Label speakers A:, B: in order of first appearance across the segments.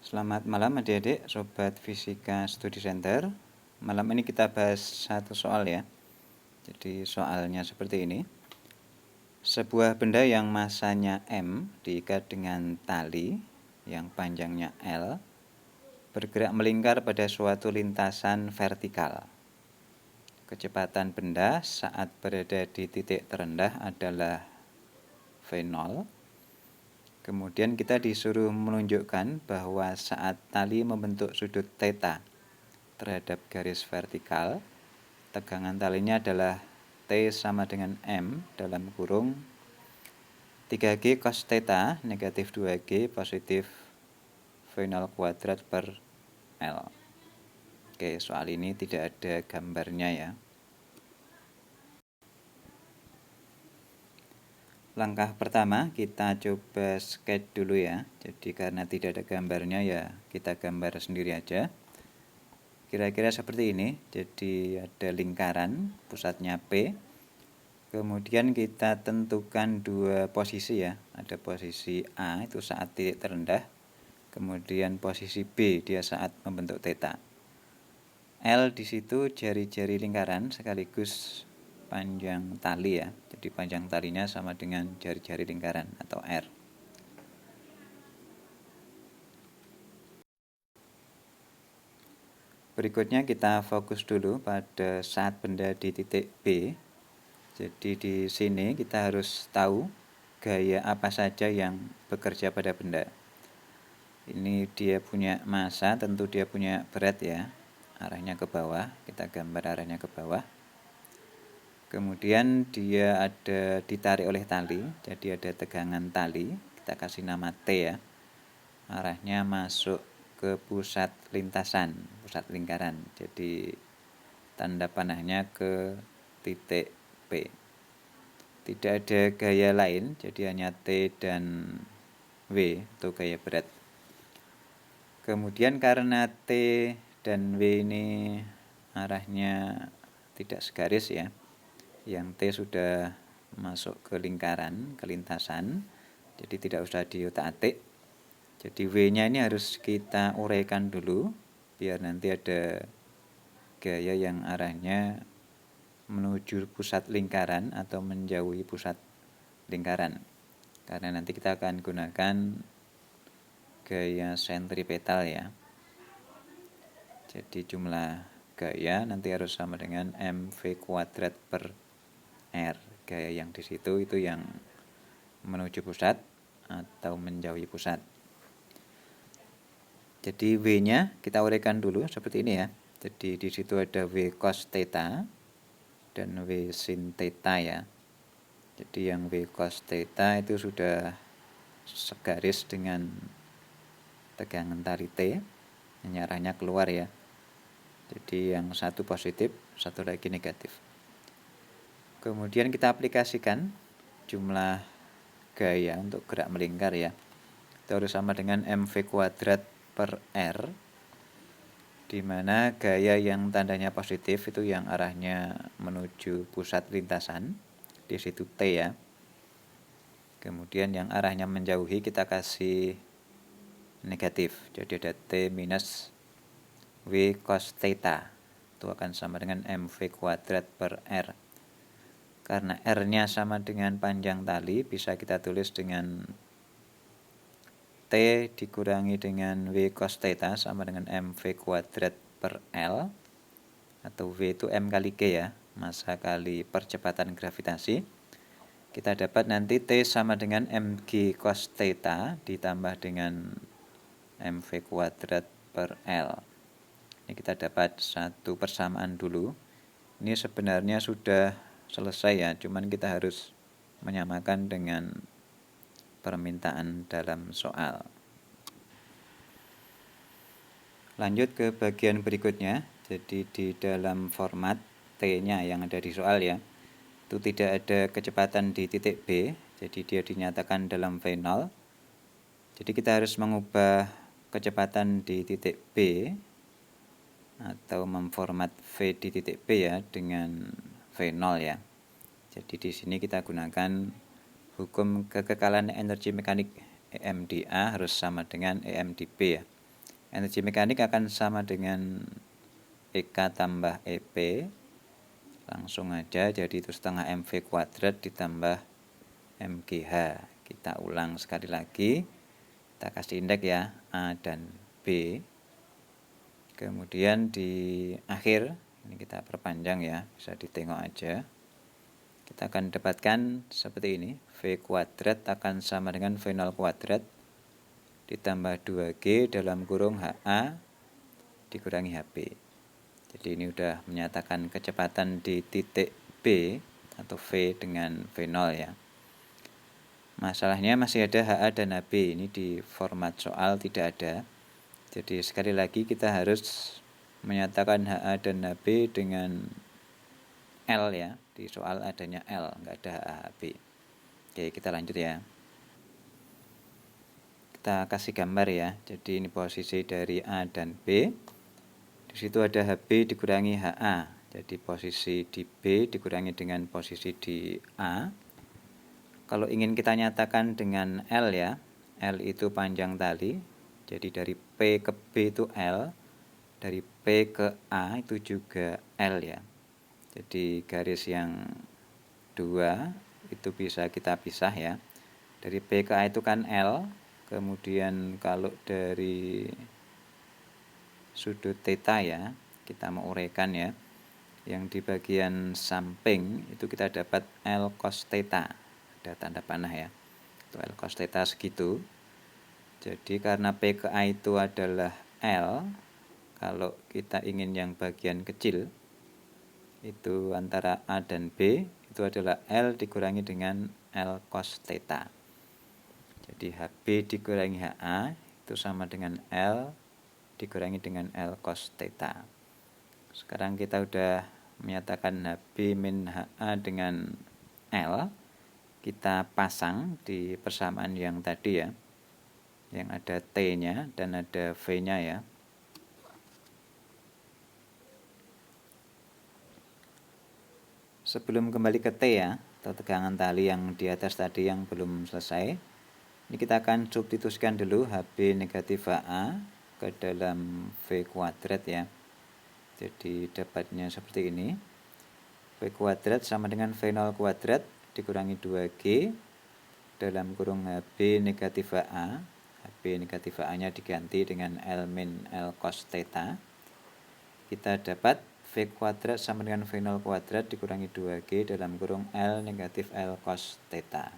A: Selamat malam adik-adik, Sobat Fisika Studi Center. Malam ini kita bahas satu soal ya. Jadi soalnya seperti ini. Sebuah benda yang masanya M diikat dengan tali yang panjangnya L bergerak melingkar pada suatu lintasan vertikal. Kecepatan benda saat berada di titik terendah adalah V0. Kemudian kita disuruh menunjukkan bahwa saat tali membentuk sudut theta terhadap garis vertikal, tegangan talinya adalah T sama dengan M dalam kurung 3G cos theta negatif 2G positif V0 kuadrat per L. Oke, soal ini tidak ada gambarnya ya. Langkah pertama kita coba sketch dulu ya. Jadi karena tidak ada gambarnya ya kita gambar sendiri aja. Kira-kira seperti ini. Jadi ada lingkaran, pusatnya P. Kemudian kita tentukan dua posisi ya. Ada posisi A itu saat titik terendah. Kemudian posisi B dia saat membentuk theta. L di situ jari-jari lingkaran sekaligus panjang tali ya. Jadi panjang talinya sama dengan jari-jari lingkaran atau R. Berikutnya kita fokus dulu pada saat benda di titik B. Jadi di sini kita harus tahu gaya apa saja yang bekerja pada benda. Ini dia punya massa, tentu dia punya berat ya. Arahnya ke bawah, kita gambar arahnya ke bawah. Kemudian dia ada ditarik oleh tali, jadi ada tegangan tali, kita kasih nama T ya. Arahnya masuk ke pusat lintasan, pusat lingkaran. Jadi tanda panahnya ke titik P. Tidak ada gaya lain, jadi hanya T dan W itu gaya berat. Kemudian karena T dan W ini arahnya tidak segaris ya, yang T sudah masuk ke lingkaran, ke lintasan, jadi tidak usah diutak-atik. Jadi W-nya ini harus kita uraikan dulu, biar nanti ada gaya yang arahnya menuju pusat lingkaran atau menjauhi pusat lingkaran. Karena nanti kita akan gunakan gaya sentripetal ya. Jadi jumlah gaya nanti harus sama dengan mv kuadrat per R. Gaya yang di situ itu yang menuju pusat atau menjauhi pusat. Jadi W-nya kita uraikan dulu seperti ini ya. Jadi di situ ada W cos theta dan W sin theta ya. Jadi yang W cos theta itu sudah segaris dengan tegangan tali T, ini arahnya keluar ya. Jadi yang satu positif, satu lagi negatif. Kemudian kita aplikasikan jumlah gaya untuk gerak melingkar ya. Itu harus sama dengan mv kuadrat per R, di mana gaya yang tandanya positif itu yang arahnya menuju pusat lintasan, di situ T ya. Kemudian yang arahnya menjauhi kita kasih negatif, jadi ada T minus W cos theta, itu akan sama dengan mv kuadrat per R. Karena R-nya sama dengan panjang tali, bisa kita tulis dengan T dikurangi dengan W cos theta sama dengan mv kuadrat per L, atau W itu M kali G ya, massa kali percepatan gravitasi. Kita dapat nanti T sama dengan mg cos theta ditambah dengan mv kuadrat per L. Ini kita dapat satu persamaan dulu. Ini sebenarnya sudah selesai ya, cuman kita harus menyamakan dengan permintaan dalam soal. Lanjut ke bagian berikutnya. Jadi di dalam format T-nya yang ada di soal ya, itu tidak ada kecepatan di titik B, jadi dia dinyatakan dalam V0. Jadi kita harus mengubah kecepatan di titik B atau memformat V di titik B ya dengan V0 ya. Jadi di sini kita gunakan hukum kekekalan energi mekanik EM di A harus sama dengan EM di B ya. Energi mekanik akan sama dengan EK tambah EP. Langsung aja, jadi itu setengah MV kuadrat ditambah MGH. Kita ulang sekali lagi. Kita kasih indeks ya, A dan B. Kemudian di akhir, ini kita perpanjang ya, bisa ditengok aja. Kita akan dapatkan seperti ini. V kuadrat akan sama dengan V0 kuadrat ditambah 2G dalam kurung HA dikurangi HP. Jadi ini udah menyatakan kecepatan di titik B atau V dengan V0 ya. Masalahnya masih ada HA dan HB, ini di format soal tidak ada. Jadi sekali lagi kita harus menyatakan HA dan HB dengan L ya. Di soal adanya L, nggak ada HA HB. Oke, kita lanjut ya. Kita kasih gambar ya. Jadi ini posisi dari A dan B. Di situ ada HB dikurangi HA. Jadi posisi di B dikurangi dengan posisi di A. Kalau ingin kita nyatakan dengan L ya, L itu panjang tali. Jadi dari P ke B itu L, dari P ke A itu juga L ya. Jadi garis yang dua itu bisa kita pisah ya. Dari P ke A itu kan L, kemudian kalau dari sudut theta ya, kita mau uraikan ya. Yang di bagian samping itu kita dapat L cos theta. Ada tanda panah ya. Itu L cos theta segitu. Jadi karena P ke A itu adalah L, kalau kita ingin yang bagian kecil itu antara A dan B itu adalah L dikurangi dengan L cos theta. Jadi HB dikurangi HA itu sama dengan L dikurangi dengan L cos theta. Sekarang kita udah menyatakan HB min HA dengan L. Kita pasang di persamaan yang tadi ya, yang ada T-nya dan ada V-nya ya. Sebelum kembali ke T ya, atau tegangan tali yang di atas tadi yang belum selesai, ini kita akan substitusikan dulu HB negatif HA ke dalam V kuadrat ya. Jadi dapatnya seperti ini. V kuadrat sama dengan V0 kuadrat dikurangi 2G dalam kurung HB negatif HA. HB negatif HA-nya diganti dengan L min L cos theta. Kita dapat V kuadrat sama dengan V0 kuadrat dikurangi 2G dalam kurung L negatif L cos theta.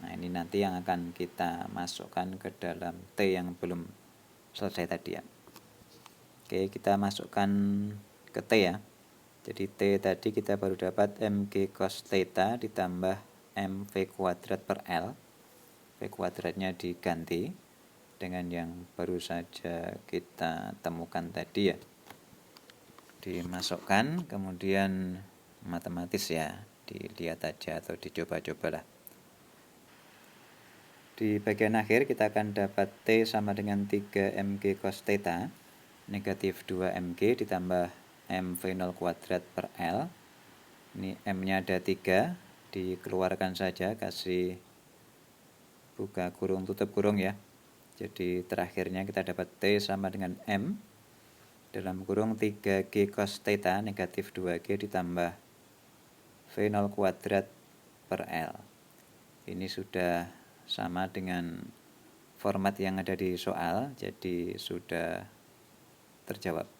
A: Nah ini nanti yang akan kita masukkan ke dalam T yang belum selesai tadi ya. Oke, kita masukkan ke T ya. Jadi T tadi kita baru dapat MG cos theta ditambah MV kuadrat per L. V kuadratnya diganti dengan yang baru saja kita temukan tadi ya. Dimasukkan, kemudian matematis ya, dilihat aja atau dicoba-cobalah. Di bagian akhir kita akan dapat T sama dengan 3 MG cos theta negatif 2 MG ditambah M V0 kuadrat per L. Ini M-nya ada 3, dikeluarkan saja, kasih buka kurung tutup kurung ya. Jadi terakhirnya kita dapat T sama dengan M dalam kurung 3G cos theta negatif 2G ditambah V0 kuadrat per L. Ini sudah sama dengan format yang ada di soal, jadi sudah terjawab.